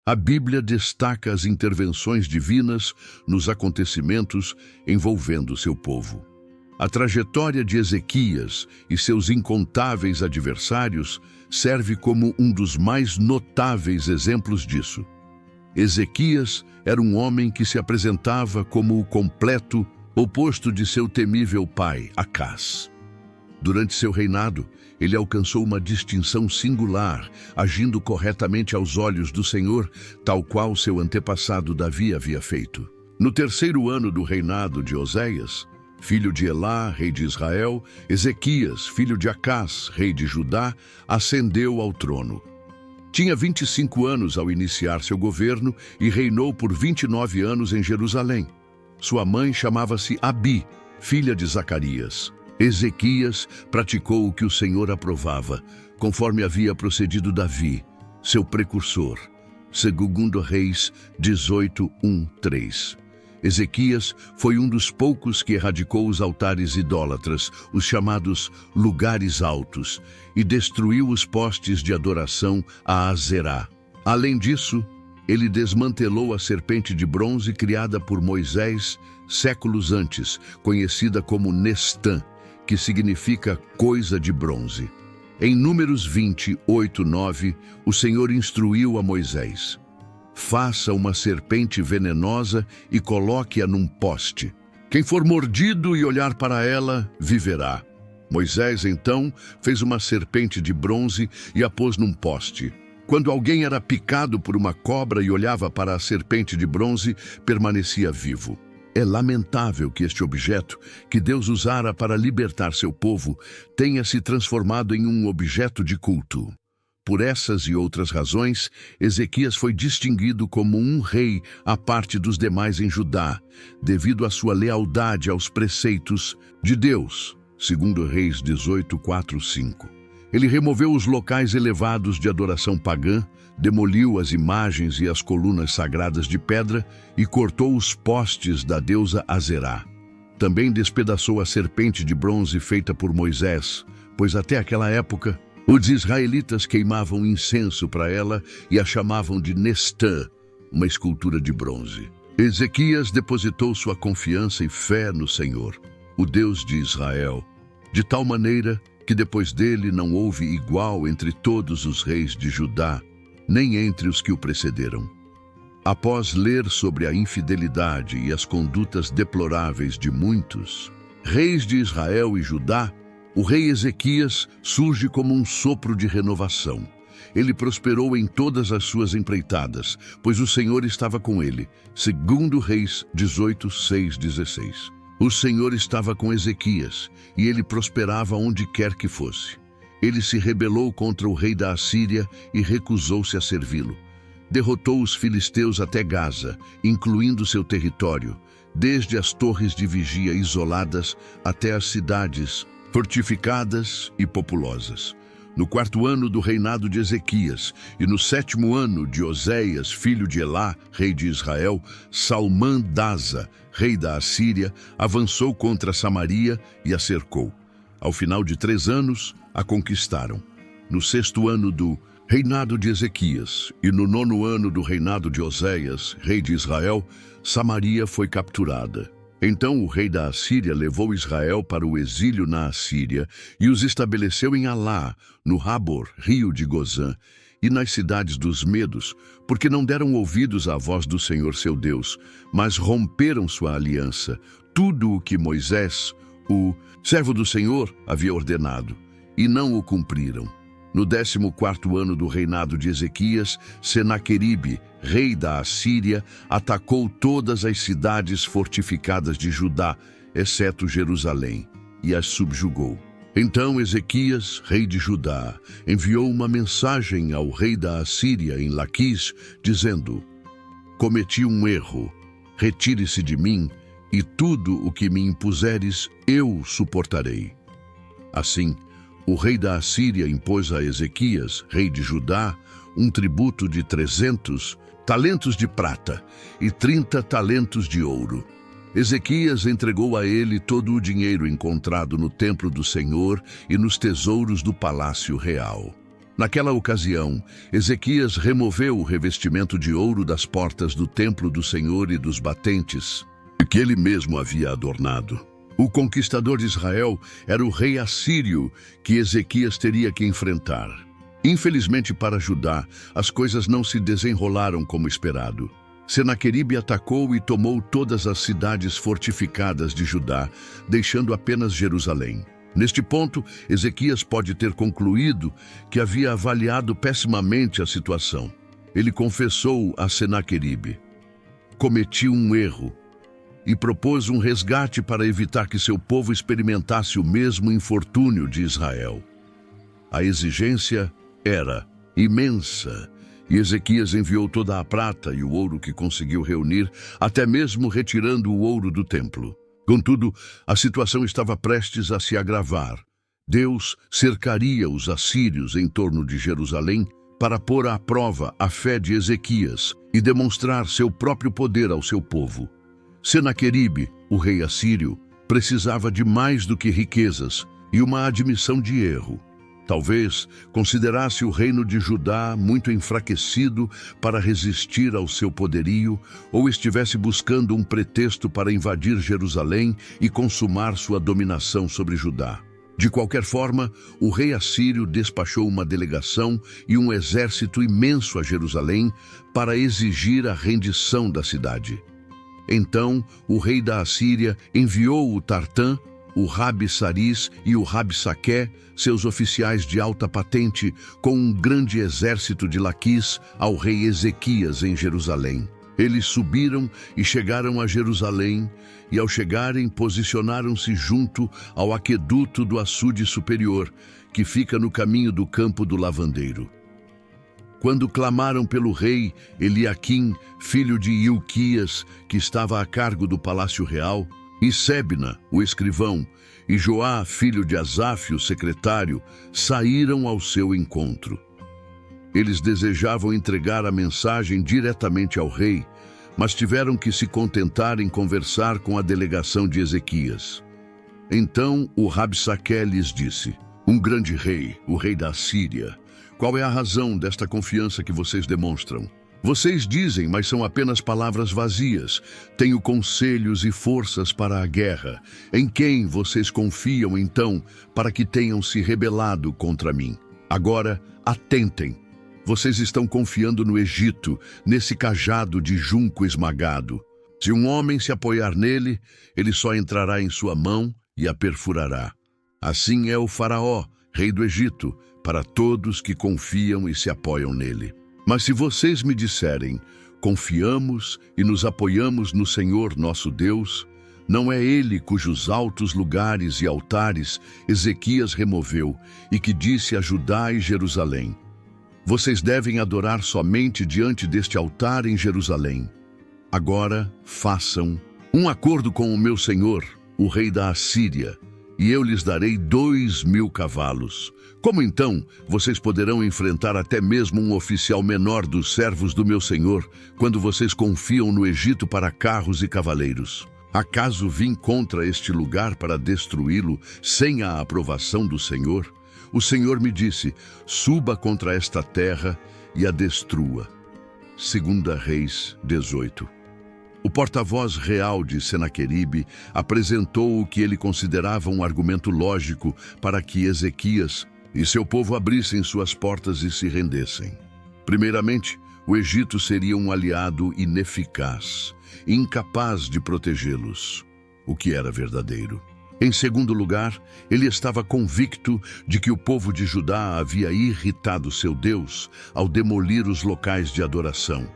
A Bíblia destaca as intervenções divinas nos acontecimentos envolvendo seu povo. A trajetória de Ezequias e seus incontáveis adversários serve como um dos mais notáveis exemplos disso. Ezequias era um homem que se apresentava como o completo oposto de seu temível pai, Acás. Durante seu reinado, ele alcançou uma distinção singular, agindo corretamente aos olhos do Senhor, tal qual seu antepassado Davi havia feito. No terceiro ano do reinado de Oséias, filho de Elá, rei de Israel, Ezequias, filho de Acás, rei de Judá, ascendeu ao trono. Tinha 25 anos ao iniciar seu governo e reinou por 29 anos em Jerusalém. Sua mãe chamava-se Abi, filha de Zacarias. Ezequias praticou o que o Senhor aprovava, conforme havia procedido Davi, seu precursor. Segundo Reis 18:1-3. Ezequias foi um dos poucos que erradicou os altares idólatras, os chamados lugares altos, e destruiu os postes de adoração a Azerá. Além disso, ele desmantelou a serpente de bronze criada por Moisés séculos antes, conhecida como Nestã, que significa coisa de bronze. Em Números 28:9, o Senhor instruiu a Moisés: faça uma serpente venenosa e coloque-a num poste. Quem for mordido e olhar para ela, viverá. Moisés, então, fez uma serpente de bronze e a pôs num poste. Quando alguém era picado por uma cobra e olhava para a serpente de bronze, permanecia vivo. É lamentável que este objeto, que Deus usara para libertar seu povo, tenha se transformado em um objeto de culto. Por essas e outras razões, Ezequias foi distinguido como um rei à parte dos demais em Judá, devido à sua lealdade aos preceitos de Deus. Segundo Reis 18:4-5. Ele removeu os locais elevados de adoração pagã, demoliu as imagens e as colunas sagradas de pedra e cortou os postes da deusa Azerá. Também despedaçou a serpente de bronze feita por Moisés, pois até aquela época os israelitas queimavam incenso para ela e a chamavam de Nestã, uma escultura de bronze. Ezequias depositou sua confiança e fé no Senhor, o Deus de Israel, de tal maneira que depois dele não houve igual entre todos os reis de Judá, nem entre os que o precederam. Após ler sobre a infidelidade e as condutas deploráveis de muitos reis de Israel e Judá, o rei Ezequias surge como um sopro de renovação. Ele prosperou em todas as suas empreitadas, pois o Senhor estava com ele. Segundo Reis 18:6-16. O Senhor estava com Ezequias, e ele prosperava onde quer que fosse. Ele se rebelou contra o rei da Assíria e recusou-se a servi-lo. Derrotou os filisteus até Gaza, incluindo seu território, desde as torres de vigia isoladas até as cidades fortificadas e populosas. No 4º ano do reinado de Ezequias e no 7º ano de Oséias, filho de Elá, rei de Israel, Salmã-Daza, rei da Assíria, avançou contra Samaria e a cercou. Ao final de 3 anos, a conquistaram. No 6º ano do reinado de Ezequias e no 9º ano do reinado de Oséias, rei de Israel, Samaria foi capturada. Então o rei da Assíria levou Israel para o exílio na Assíria e os estabeleceu em Alá, no Habor, rio de Gozã, e nas cidades dos Medos, porque não deram ouvidos à voz do Senhor seu Deus, mas romperam sua aliança, tudo o que Moisés, o servo do Senhor, havia ordenado, e não o cumpriram. No 14º ano do reinado de Ezequias, Senaqueribe, rei da Assíria, atacou todas as cidades fortificadas de Judá, exceto Jerusalém, e as subjugou. Então Ezequias, rei de Judá, enviou uma mensagem ao rei da Assíria em Laquis, dizendo: cometi um erro, retire-se de mim, e tudo o que me impuseres eu suportarei. Assim, o rei da Assíria impôs a Ezequias, rei de Judá, um tributo de 300 talentos de prata e 30 talentos de ouro. Ezequias entregou a ele todo o dinheiro encontrado no templo do Senhor e nos tesouros do palácio real. Naquela ocasião, Ezequias removeu o revestimento de ouro das portas do templo do Senhor e dos batentes, que ele mesmo havia adornado. O conquistador de Israel era o rei assírio que Ezequias teria que enfrentar. Infelizmente para Judá, as coisas não se desenrolaram como esperado. Senaqueribe atacou e tomou todas as cidades fortificadas de Judá, deixando apenas Jerusalém. Neste ponto, Ezequias pode ter concluído que havia avaliado pessimamente a situação. Ele confessou a Senaqueribe: cometi um erro, e propôs um resgate para evitar que seu povo experimentasse o mesmo infortúnio de Israel. A exigência era imensa, e Ezequias enviou toda a prata e o ouro que conseguiu reunir, até mesmo retirando o ouro do templo. Contudo, a situação estava prestes a se agravar. Deus cercaria os assírios em torno de Jerusalém para pôr à prova a fé de Ezequias e demonstrar seu próprio poder ao seu povo. Senaqueribe, o rei assírio, precisava de mais do que riquezas e uma admissão de erro. Talvez considerasse o reino de Judá muito enfraquecido para resistir ao seu poderio, ou estivesse buscando um pretexto para invadir Jerusalém e consumar sua dominação sobre Judá. De qualquer forma, o rei assírio despachou uma delegação e um exército imenso a Jerusalém para exigir a rendição da cidade. Então, o rei da Assíria enviou o Tartã, o Rabi-Saris e o Rabsaqué, seus oficiais de alta patente, com um grande exército de Laquis, ao rei Ezequias em Jerusalém. Eles subiram e chegaram a Jerusalém, e ao chegarem posicionaram-se junto ao aqueduto do açude superior, que fica no caminho do campo do lavandeiro. Quando clamaram pelo rei Eliaquim, filho de Ilquias, que estava a cargo do palácio real, e Sebna, o escrivão, e Joá, filho de Asaf, o secretário, saíram ao seu encontro. Eles desejavam entregar a mensagem diretamente ao rei, mas tiveram que se contentar em conversar com a delegação de Ezequias. Então o Rabsaqué lhes disse: um grande rei, o rei da Síria, qual é a razão desta confiança que vocês demonstram? Vocês dizem, mas são apenas palavras vazias. Tenho conselhos e forças para a guerra. Em quem vocês confiam, então, para que tenham se rebelado contra mim? Agora, atentem. Vocês estão confiando no Egito, nesse cajado de junco esmagado. Se um homem se apoiar nele, ele só entrará em sua mão e a perfurará. Assim é o faraó, rei do Egito, para todos que confiam e se apoiam nele. Mas se vocês me disserem, confiamos e nos apoiamos no Senhor nosso Deus, não é Ele cujos altos lugares e altares Ezequias removeu e que disse a Judá e Jerusalém: vocês devem adorar somente diante deste altar em Jerusalém. Agora façam um acordo com o meu senhor, o rei da Assíria, e eu lhes darei 2.000 cavalos. Como então vocês poderão enfrentar até mesmo um oficial menor dos servos do meu senhor, quando vocês confiam no Egito para carros e cavaleiros? Acaso vim contra este lugar para destruí-lo sem a aprovação do Senhor? O Senhor me disse: suba contra esta terra e a destrua. 2 Reis 18. O porta-voz real de Senaqueribe apresentou o que ele considerava um argumento lógico para que Ezequias e seu povo abrissem suas portas e se rendessem. Primeiramente, o Egito seria um aliado ineficaz, incapaz de protegê-los, o que era verdadeiro. Em segundo lugar, ele estava convicto de que o povo de Judá havia irritado seu Deus ao demolir os locais de adoração,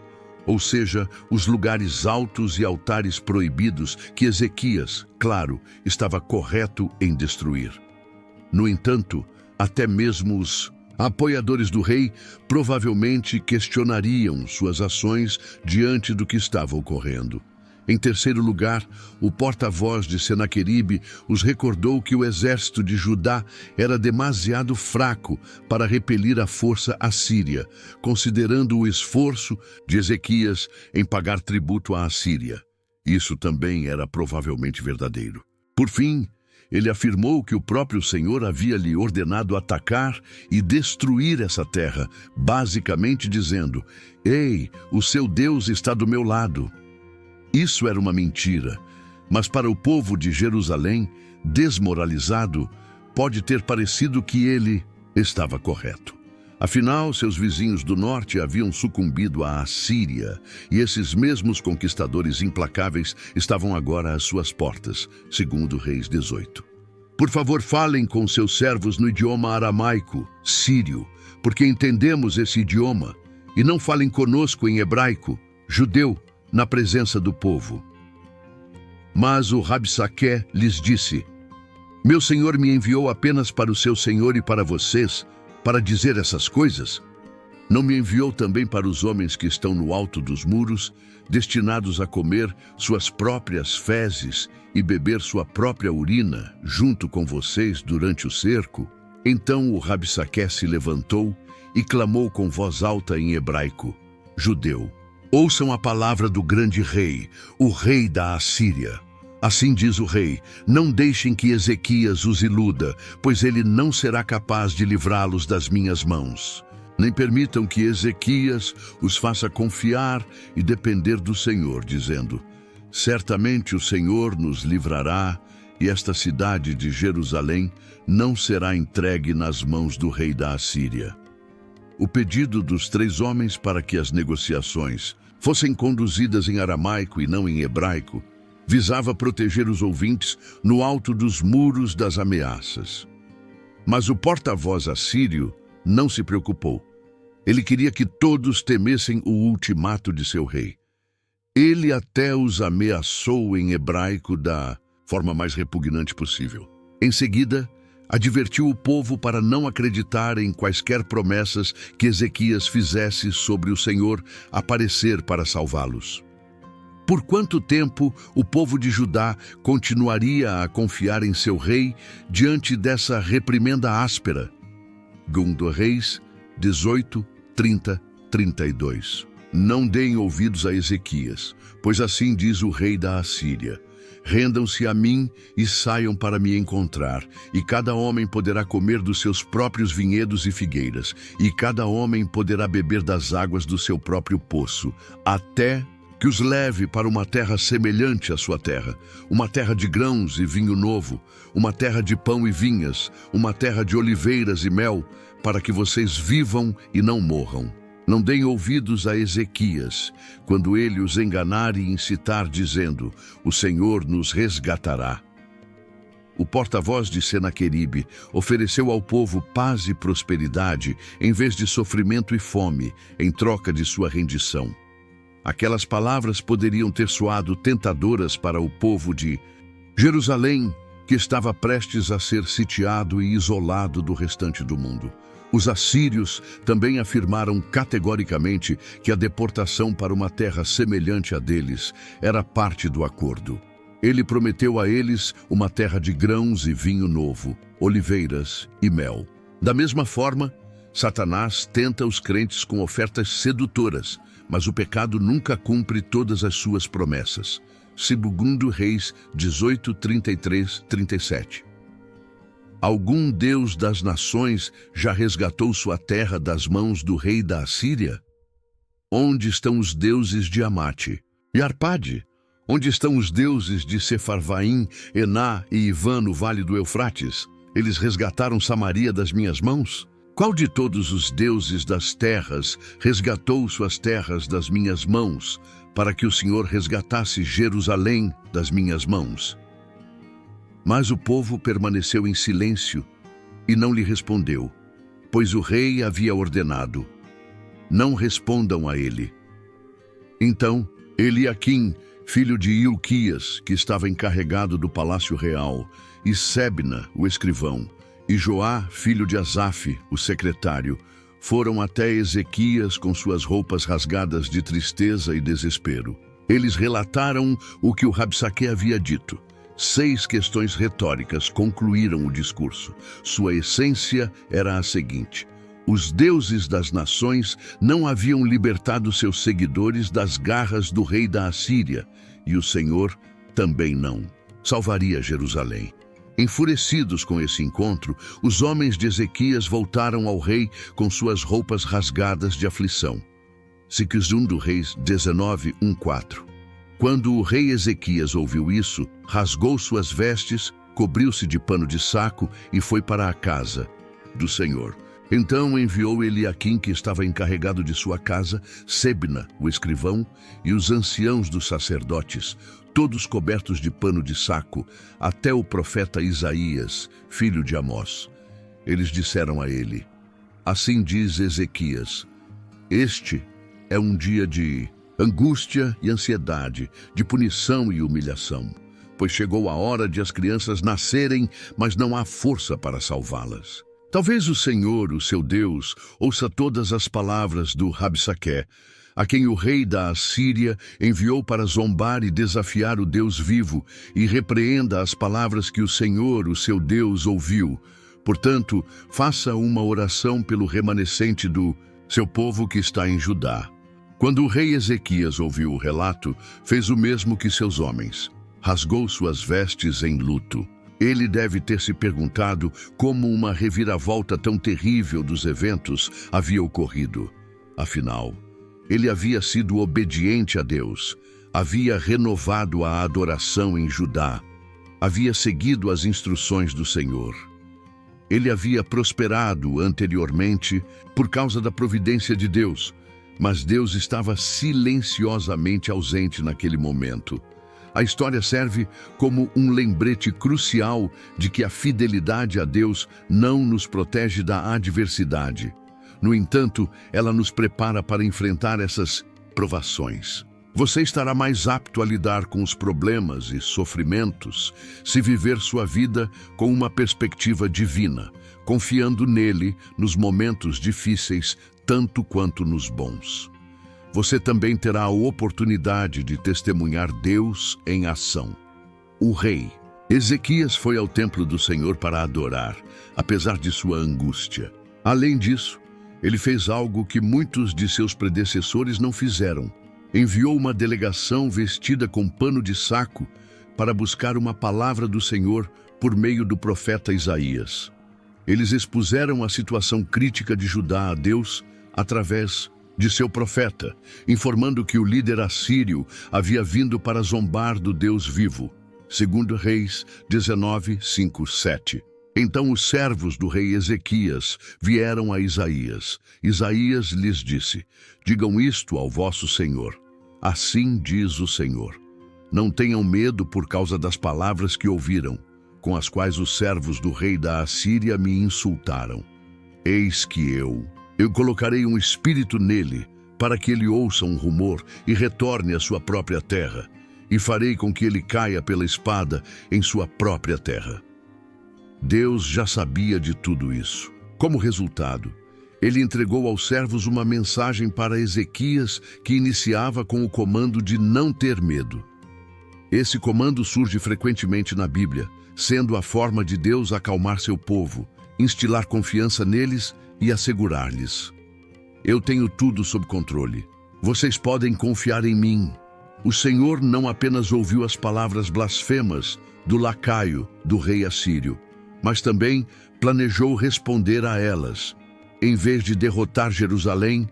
ou seja, os lugares altos e altares proibidos que Ezequias, claro, estava correto em destruir. No entanto, até mesmo os apoiadores do rei provavelmente questionariam suas ações diante do que estava ocorrendo. Em terceiro lugar, o porta-voz de Senaqueribe os recordou que o exército de Judá era demasiado fraco para repelir a força assíria, considerando o esforço de Ezequias em pagar tributo à Assíria. Isso também era provavelmente verdadeiro. Por fim, ele afirmou que o próprio Senhor havia lhe ordenado atacar e destruir essa terra, basicamente dizendo: "Ei, o seu Deus está do meu lado." Isso era uma mentira, mas para o povo de Jerusalém, desmoralizado, pode ter parecido que ele estava correto. Afinal, seus vizinhos do norte haviam sucumbido à Assíria, e esses mesmos conquistadores implacáveis estavam agora às suas portas, segundo Reis 18. Por favor, falem com seus servos no idioma aramaico, sírio, porque entendemos esse idioma, e não falem conosco em hebraico, judeu, na presença do povo. Mas o Rabsaqué lhes disse: "Meu senhor me enviou apenas para o seu senhor e para vocês, para dizer essas coisas? Não me enviou também para os homens que estão no alto dos muros, destinados a comer suas próprias fezes e beber sua própria urina, junto com vocês durante o cerco?" Então o Rabsaqué se levantou e clamou com voz alta em hebraico: "Judeu, ouçam a palavra do grande rei, o rei da Assíria. Assim diz o rei: não deixem que Ezequias os iluda, pois ele não será capaz de livrá-los das minhas mãos. Nem permitam que Ezequias os faça confiar e depender do Senhor, dizendo: certamente o Senhor nos livrará, e esta cidade de Jerusalém não será entregue nas mãos do rei da Assíria." O pedido dos 3 homens para que as negociações fossem conduzidas em aramaico e não em hebraico visava proteger os ouvintes no alto dos muros das ameaças. Mas o porta-voz assírio não se preocupou. Ele queria que todos temessem o ultimato de seu rei. Ele até os ameaçou em hebraico da forma mais repugnante possível. Em seguida, advertiu o povo para não acreditar em quaisquer promessas que Ezequias fizesse sobre o Senhor aparecer para salvá-los. Por quanto tempo o povo de Judá continuaria a confiar em seu rei diante dessa reprimenda áspera? 2 Reis 18, 30, 32. Não deem ouvidos a Ezequias, pois assim diz o rei da Assíria: rendam-se a mim e saiam para me encontrar, e cada homem poderá comer dos seus próprios vinhedos e figueiras, e cada homem poderá beber das águas do seu próprio poço, até que os leve para uma terra semelhante à sua terra, uma terra de grãos e vinho novo, uma terra de pão e vinhas, uma terra de oliveiras e mel, para que vocês vivam e não morram. Não deem ouvidos a Ezequias, quando ele os enganar e incitar, dizendo: o Senhor nos resgatará. O porta-voz de Senaqueribe ofereceu ao povo paz e prosperidade, em vez de sofrimento e fome, em troca de sua rendição. Aquelas palavras poderiam ter soado tentadoras para o povo de Jerusalém, que estava prestes a ser sitiado e isolado do restante do mundo. Os assírios também afirmaram categoricamente que a deportação para uma terra semelhante à deles era parte do acordo. Ele prometeu a eles uma terra de grãos e vinho novo, oliveiras e mel. Da mesma forma, Satanás tenta os crentes com ofertas sedutoras, mas o pecado nunca cumpre todas as suas promessas. 2 Reis 18, 33, 37. Algum Deus das nações já resgatou sua terra das mãos do rei da Assíria? Onde estão os deuses de Amate e Arpade? Onde estão os deuses de Sefarvaim, Ená e Ivã no vale do Eufrates? Eles resgataram Samaria das minhas mãos? Qual de todos os deuses das terras resgatou suas terras das minhas mãos, para que o Senhor resgatasse Jerusalém das minhas mãos? Mas o povo permaneceu em silêncio e não lhe respondeu, pois o rei havia ordenado: não respondam a ele. Então, Eliaquim, filho de Ilquias, que estava encarregado do palácio real, e Sebna, o escrivão, e Joá, filho de Asaf, o secretário, foram até Ezequias com suas roupas rasgadas de tristeza e desespero. Eles relataram o que o Rabsaqué havia dito. 6 questões retóricas concluíram o discurso. Sua essência era a seguinte: os deuses das nações não haviam libertado seus seguidores das garras do rei da Assíria, e o Senhor também não salvaria Jerusalém. Enfurecidos com esse encontro, os homens de Ezequias voltaram ao rei com suas roupas rasgadas de aflição. Segundo Reis 19:1-4. Quando o rei Ezequias ouviu isso, rasgou suas vestes, cobriu-se de pano de saco e foi para a casa do Senhor. Então enviou Eliaquim, que estava encarregado de sua casa, Sebna, o escrivão, e os anciãos dos sacerdotes, todos cobertos de pano de saco, até o profeta Isaías, filho de Amós. Eles disseram a ele: assim diz Ezequias, este é um dia de angústia e ansiedade, de punição e humilhação, pois chegou a hora de as crianças nascerem, mas não há força para salvá-las. Talvez o Senhor, o seu Deus, ouça todas as palavras do Rabsaqué, a quem o rei da Assíria enviou para zombar e desafiar o Deus vivo, e repreenda as palavras que o Senhor, o seu Deus, ouviu. Portanto, faça uma oração pelo remanescente do seu povo que está em Judá. Quando o rei Ezequias ouviu o relato, fez o mesmo que seus homens. Rasgou suas vestes em luto. Ele deve ter se perguntado como uma reviravolta tão terrível dos eventos havia ocorrido. Afinal, ele havia sido obediente a Deus, havia renovado a adoração em Judá, havia seguido as instruções do Senhor. Ele havia prosperado anteriormente por causa da providência de Deus, mas Deus estava silenciosamente ausente naquele momento. A história serve como um lembrete crucial de que a fidelidade a Deus não nos protege da adversidade. No entanto, ela nos prepara para enfrentar essas provações. Você estará mais apto a lidar com os problemas e sofrimentos se viver sua vida com uma perspectiva divina, confiando nele nos momentos difíceis tanto quanto nos bons. Você também terá a oportunidade de testemunhar Deus em ação. O rei Ezequias foi ao templo do Senhor para adorar, apesar de sua angústia. Além disso, ele fez algo que muitos de seus predecessores não fizeram. Enviou uma delegação vestida com pano de saco para buscar uma palavra do Senhor por meio do profeta Isaías. Eles expuseram a situação crítica de Judá a Deus através de seu profeta, informando que o líder assírio havia vindo para zombar do Deus vivo. Segundo Reis 19:5-7. Então os servos do rei Ezequias vieram a Isaías. Isaías lhes disse: digam isto ao vosso Senhor. Assim diz o Senhor: não tenham medo por causa das palavras que ouviram, com as quais os servos do rei da Assíria me insultaram. Eis que eu colocarei um espírito nele, para que ele ouça um rumor e retorne à sua própria terra, e farei com que ele caia pela espada em sua própria terra. Deus já sabia de tudo isso. Como resultado, ele entregou aos servos uma mensagem para Ezequias que iniciava com o comando de não ter medo. Esse comando surge frequentemente na Bíblia, sendo a forma de Deus acalmar seu povo, instilar confiança neles e assegurar-lhes: eu tenho tudo sob controle. Vocês podem confiar em mim. O Senhor não apenas ouviu as palavras blasfemas do lacaio do rei assírio, mas também planejou responder a elas. Em vez de derrotar Jerusalém,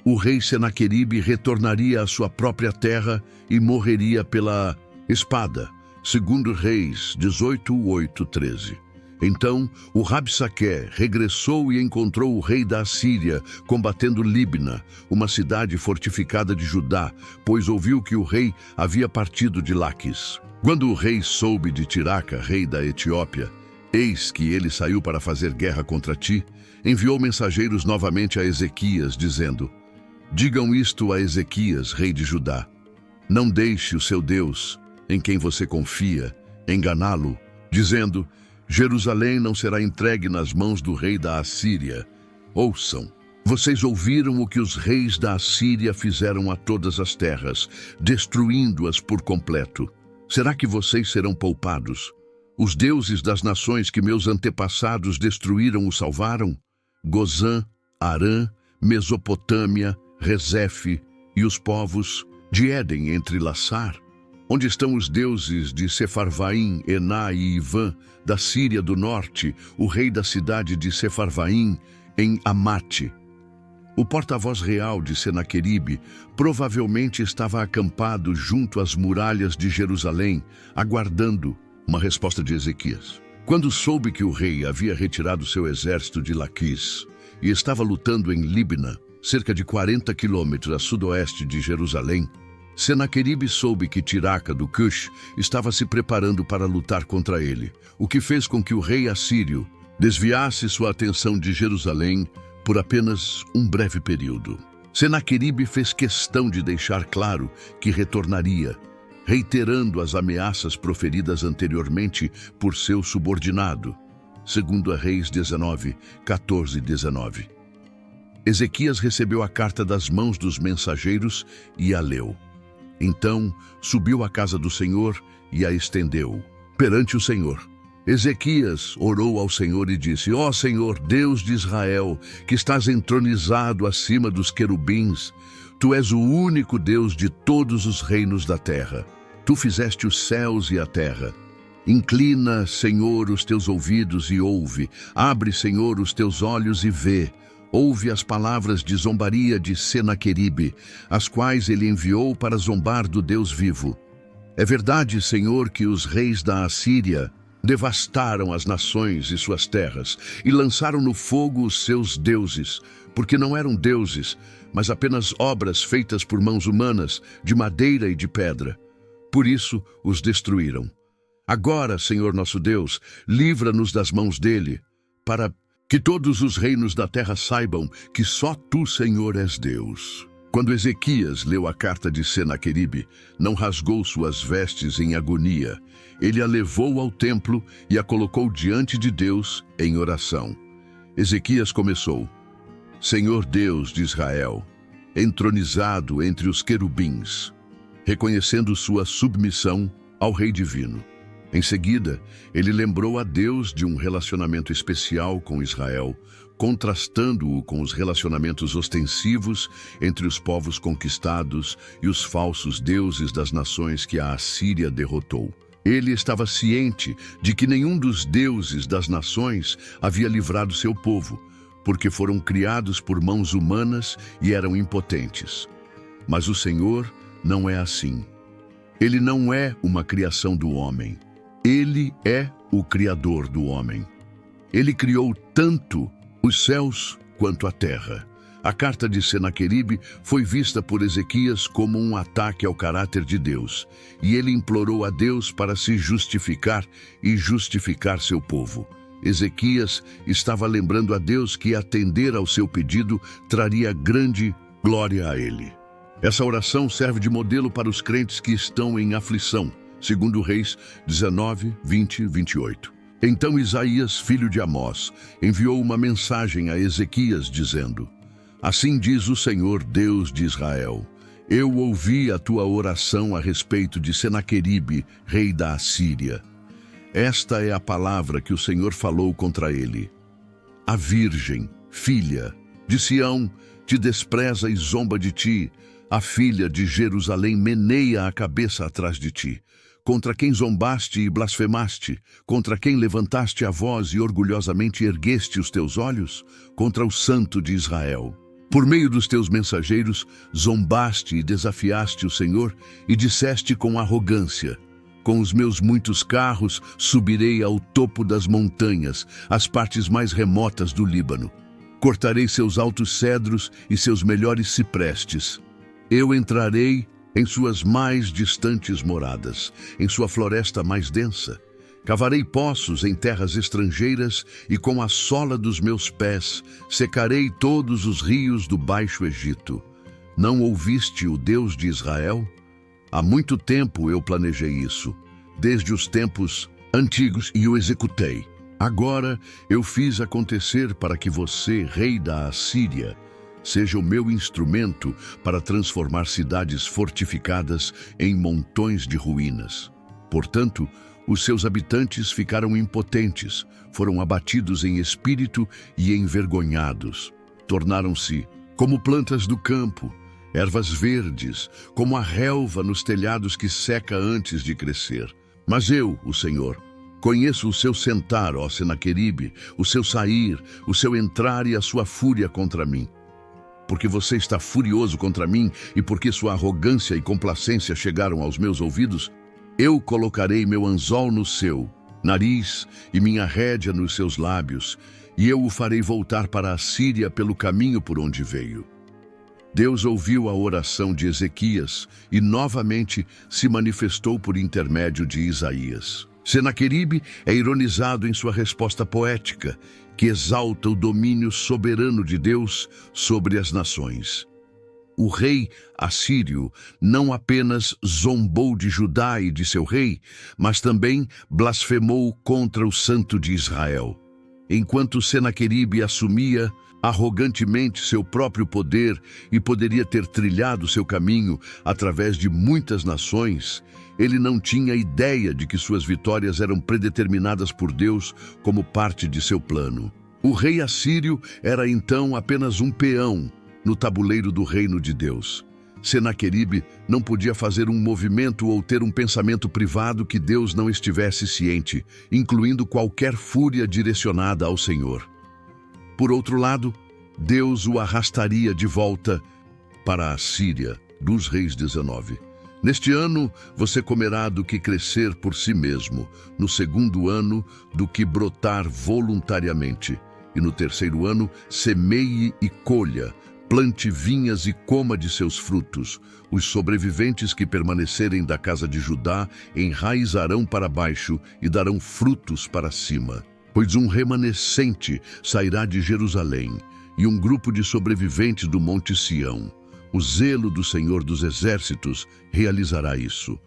o rei Senaqueribe retornaria à sua própria terra e morreria pela espada. Segundo Reis 18:8-13. Então o Rabsaqué regressou e encontrou o rei da Assíria combatendo Libna, uma cidade fortificada de Judá, pois ouviu que o rei havia partido de Laquis. Quando o rei soube de Tiraca, rei da Etiópia, eis que ele saiu para fazer guerra contra ti, enviou mensageiros novamente a Ezequias, dizendo: digam isto a Ezequias, rei de Judá. Não deixe o seu Deus, em quem você confia, enganá-lo, dizendo: Jerusalém não será entregue nas mãos do rei da Assíria. Ouçam, vocês ouviram o que os reis da Assíria fizeram a todas as terras, destruindo-as por completo. Será que vocês serão poupados? Os deuses das nações que meus antepassados destruíram os salvaram? Gozã, Arã, Mesopotâmia, Rezefe e os povos de Éden entrelaçar? Onde estão os deuses de Sefarvaim, Ená e Ivã, da Síria do norte, o rei da cidade de Sefarvaim, em Amate? O porta-voz real de Senaqueribe provavelmente estava acampado junto às muralhas de Jerusalém, aguardando uma resposta de Ezequias. Quando soube que o rei havia retirado seu exército de Laquis e estava lutando em Libna, cerca de 40 quilômetros a sudoeste de Jerusalém, Senaqueribe soube que Tiraca do Cush estava se preparando para lutar contra ele, o que fez com que o rei assírio desviasse sua atenção de Jerusalém por apenas um breve período. Senaqueribe fez questão de deixar claro que retornaria, reiterando as ameaças proferidas anteriormente por seu subordinado, segundo a Reis 19, 14 e 19. Ezequias recebeu a carta das mãos dos mensageiros e a leu. Então subiu à casa do Senhor e a estendeu perante o Senhor. Ezequias orou ao Senhor e disse: Ó Senhor, Deus de Israel, que estás entronizado acima dos querubins, Tu és o único Deus de todos os reinos da terra. Tu fizeste os céus e a terra. Inclina, Senhor, os teus ouvidos e ouve. Abre, Senhor, os teus olhos e vê. Ouve as palavras de zombaria de Senaqueribe, as quais ele enviou para zombar do Deus vivo. É verdade, Senhor, que os reis da Assíria devastaram as nações e suas terras e lançaram no fogo os seus deuses, porque não eram deuses, mas apenas obras feitas por mãos humanas, de madeira e de pedra. Por isso os destruíram. Agora, Senhor nosso Deus, livra-nos das mãos dele, para que todos os reinos da terra saibam que só Tu, Senhor, és Deus. Quando Ezequias leu a carta de Senaqueribe, não rasgou suas vestes em agonia. Ele a levou ao templo e a colocou diante de Deus em oração. Ezequias começou: Senhor Deus de Israel, entronizado entre os querubins, reconhecendo sua submissão ao Rei Divino. Em seguida, ele lembrou a Deus de um relacionamento especial com Israel, contrastando-o com os relacionamentos ostensivos entre os povos conquistados e os falsos deuses das nações que a Assíria derrotou. Ele estava ciente de que nenhum dos deuses das nações havia livrado seu povo, porque foram criados por mãos humanas e eram impotentes. Mas o Senhor não é assim. Ele não é uma criação do homem. Ele é o Criador do homem. Ele criou tanto os céus quanto a terra. A carta de Senaqueribe foi vista por Ezequias como um ataque ao caráter de Deus, e ele implorou a Deus para se justificar e justificar seu povo. Ezequias estava lembrando a Deus que atender ao seu pedido traria grande glória a ele. Essa oração serve de modelo para os crentes que estão em aflição, segundo Reis 19, 20 e 28. Então Isaías, filho de Amós, enviou uma mensagem a Ezequias dizendo: Assim diz o Senhor Deus de Israel: Eu ouvi a tua oração a respeito de Senaqueribe, rei da Assíria. Esta é a palavra que o Senhor falou contra ele. A virgem, filha de Sião, te despreza e zomba de ti. A filha de Jerusalém meneia a cabeça atrás de ti. Contra quem zombaste e blasfemaste, contra quem levantaste a voz e orgulhosamente ergueste os teus olhos, contra o Santo de Israel. Por meio dos teus mensageiros, zombaste e desafiaste o Senhor e disseste com arrogância: Com os meus muitos carros subirei ao topo das montanhas, às partes mais remotas do Líbano. Cortarei seus altos cedros e seus melhores ciprestes. Eu entrarei em suas mais distantes moradas, em sua floresta mais densa. Cavarei poços em terras estrangeiras e com a sola dos meus pés secarei todos os rios do Baixo Egito. Não ouviste o Deus de Israel? Há muito tempo eu planejei isso, desde os tempos antigos, e o executei. Agora eu fiz acontecer para que você, rei da Assíria, seja o meu instrumento para transformar cidades fortificadas em montões de ruínas. Portanto, os seus habitantes ficaram impotentes, foram abatidos em espírito e envergonhados. Tornaram-se como plantas do campo, ervas verdes, como a relva nos telhados que seca antes de crescer. Mas eu, o Senhor, conheço o seu sentar, ó Senaqueribe, o seu sair, o seu entrar e a sua fúria contra mim. Porque você está furioso contra mim e porque sua arrogância e complacência chegaram aos meus ouvidos, eu colocarei meu anzol no seu nariz e minha rédea nos seus lábios, e eu o farei voltar para a Síria pelo caminho por onde veio. Deus ouviu a oração de Ezequias e novamente se manifestou por intermédio de Isaías. Senaqueribe é ironizado em sua resposta poética, que exalta o domínio soberano de Deus sobre as nações. O rei assírio não apenas zombou de Judá e de seu rei, mas também blasfemou contra o Santo de Israel. Enquanto Senaqueribe assumia arrogantemente seu próprio poder e poderia ter trilhado seu caminho através de muitas nações, ele não tinha ideia de que suas vitórias eram predeterminadas por Deus como parte de seu plano. O rei assírio era então apenas um peão no tabuleiro do reino de Deus. Senaqueribe não podia fazer um movimento ou ter um pensamento privado que Deus não estivesse ciente, incluindo qualquer fúria direcionada ao Senhor. Por outro lado, Deus o arrastaria de volta para a Síria, dos Reis 19. Neste ano, você comerá do que crescer por si mesmo, no segundo ano, do que brotar voluntariamente, e no terceiro ano, semeie e colha, plante vinhas e coma de seus frutos. Os sobreviventes que permanecerem da casa de Judá enraizarão para baixo e darão frutos para cima. Pois um remanescente sairá de Jerusalém e um grupo de sobreviventes do Monte Sião. O zelo do Senhor dos Exércitos realizará isso.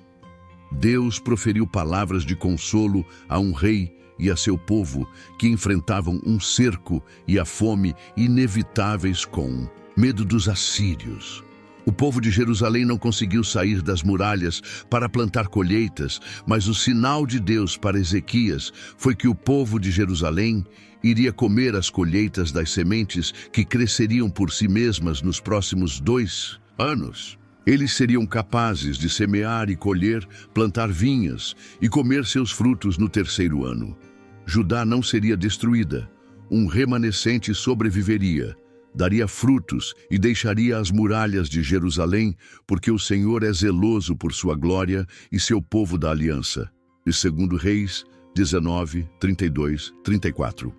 Deus proferiu palavras de consolo a um rei e a seu povo que enfrentavam um cerco e a fome inevitáveis com medo dos assírios. O povo de Jerusalém não conseguiu sair das muralhas para plantar colheitas, mas o sinal de Deus para Ezequias foi que o povo de Jerusalém iria comer as colheitas das sementes que cresceriam por si mesmas nos próximos 2 anos. Eles seriam capazes de semear e colher, plantar vinhas e comer seus frutos no terceiro ano. Judá não seria destruída. Um remanescente sobreviveria, daria frutos e deixaria as muralhas de Jerusalém, porque o Senhor é zeloso por sua glória e seu povo da aliança. E 2 Reis 19, 32, 34.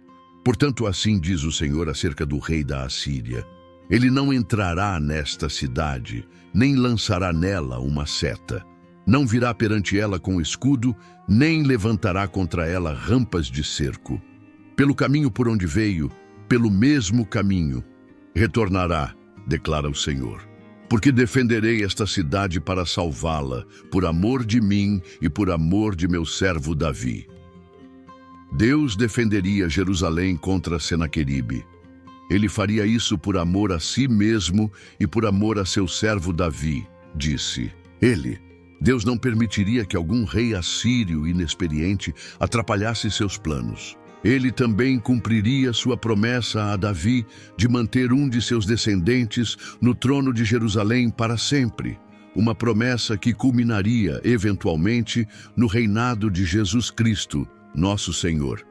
Portanto, assim diz o Senhor acerca do rei da Assíria: ele não entrará nesta cidade, nem lançará nela uma seta. Não virá perante ela com escudo, nem levantará contra ela rampas de cerco. Pelo caminho por onde veio, pelo mesmo caminho, retornará, declara o Senhor. Porque defenderei esta cidade para salvá-la, por amor de mim e por amor de meu servo Davi. Deus defenderia Jerusalém contra Senaqueribe. Ele faria isso por amor a si mesmo e por amor a seu servo Davi, disse ele. Deus não permitiria que algum rei assírio inexperiente atrapalhasse seus planos. Ele também cumpriria sua promessa a Davi de manter um de seus descendentes no trono de Jerusalém para sempre. Uma promessa que culminaria, eventualmente, no reinado de Jesus Cristo, nosso Senhor.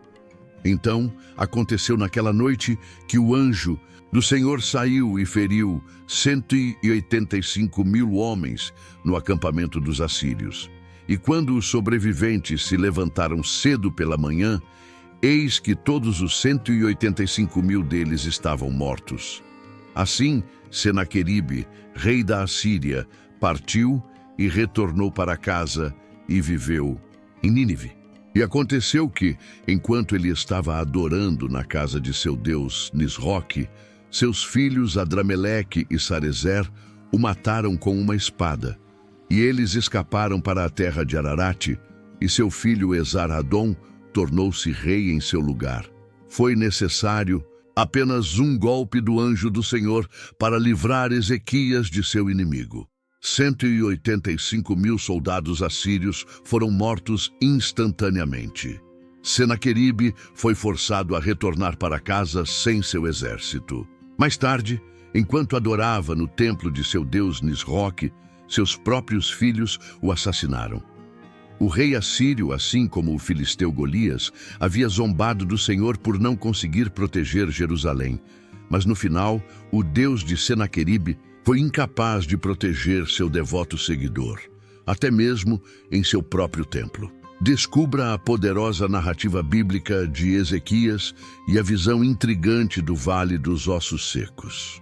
Então, aconteceu naquela noite que o anjo do Senhor saiu e feriu 185.000 homens no acampamento dos assírios. E quando os sobreviventes se levantaram cedo pela manhã, eis que todos os 185.000 deles estavam mortos. Assim, Senaqueribe, rei da Assíria, partiu e retornou para casa e viveu em Nínive. E aconteceu que, enquanto ele estava adorando na casa de seu deus Nisroque, seus filhos Adrameleque e Sarezer o mataram com uma espada. E eles escaparam para a terra de Ararate, e seu filho Esar-Adom tornou-se rei em seu lugar. Foi necessário apenas um golpe do anjo do Senhor para livrar Ezequias de seu inimigo. 185.000 soldados assírios foram mortos instantaneamente. Senaqueribe foi forçado a retornar para casa sem seu exército. Mais tarde, Enquanto adorava no templo de seu deus Nisroque, seus próprios filhos o assassinaram. O rei assírio, assim como o filisteu Golias, havia zombado do Senhor por não conseguir proteger Jerusalém. Mas no final, o Deus de Senaqueribe foi incapaz de proteger seu devoto seguidor, até mesmo em seu próprio templo. Descubra a poderosa narrativa bíblica de Ezequias e a visão intrigante do Vale dos Ossos Secos.